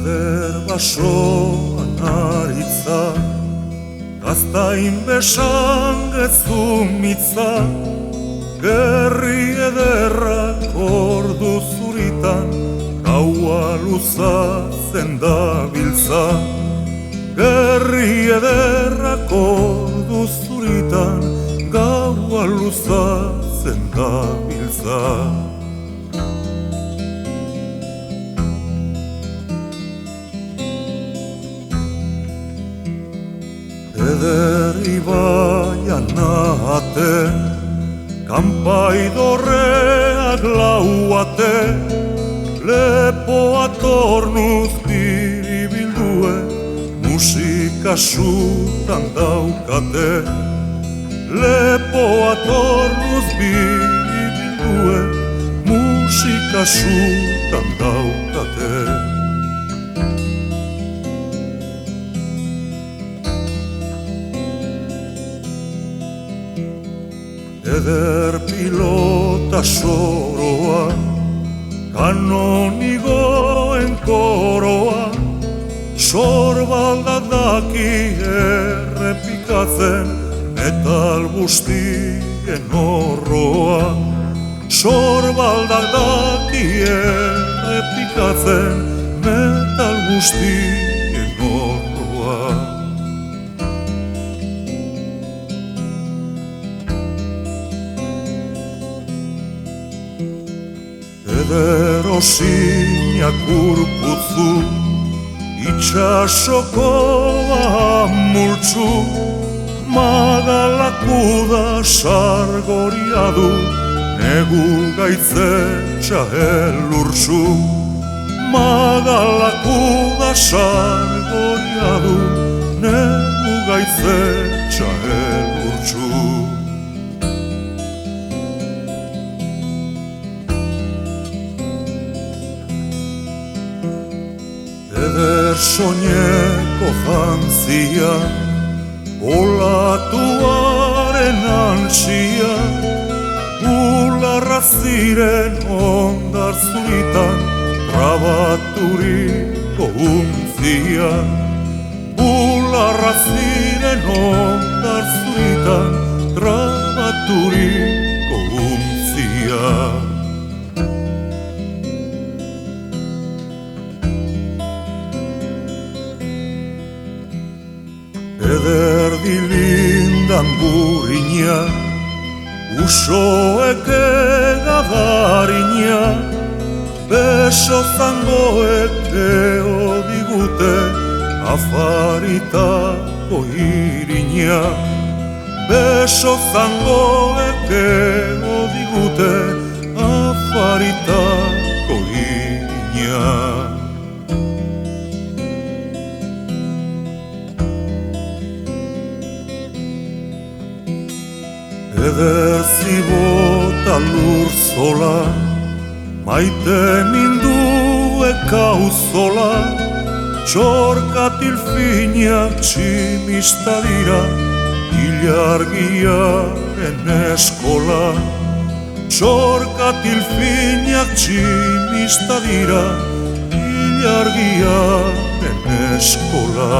Eder basoan aritza, gaztain besan gezumitza, gerri ederrak ordu zuritan, gaua luzatzen dabiltza. Gerri ederrak ordu zuritan, gaua luzatzen dabiltza. Eder ibaian nahate, kanpai dorreak lauate, lepoa tornuz biribildue, musika sutan daukate. Lepoa tornuz biribildue, musika sutan daukate. Eder pilota soroa, kanonigoen koroa, sorbalda daki errepikatzen, metal guztien horroa. Sorbalda daki errepikatzen, metal guztien horroa. Eder osinak urputzu, itxasoko amultzu, magalakuda sargoria du, negu gaitzetxa elurtzu. Magalakuda sargoria du, negu gaitzetxa elurtzu. Eder soñeko jantzia, olatuaren antxia, ularra ziren ondar zuritan, trabaturiko untzia. Ularra ziren ondar zuritan, trabaturiko untzia. Eder dilindan burina, usoek egadarina, beso zangoek eo digute, afaritako irina. Beso zangoek eo digute, afaritako irina. Eder zibota lur zola, maite minduek auzola, txorkatil finak tximista dira, ilargiaren eskola. Txorkatil finak tximista dira, ilargiaren eskola.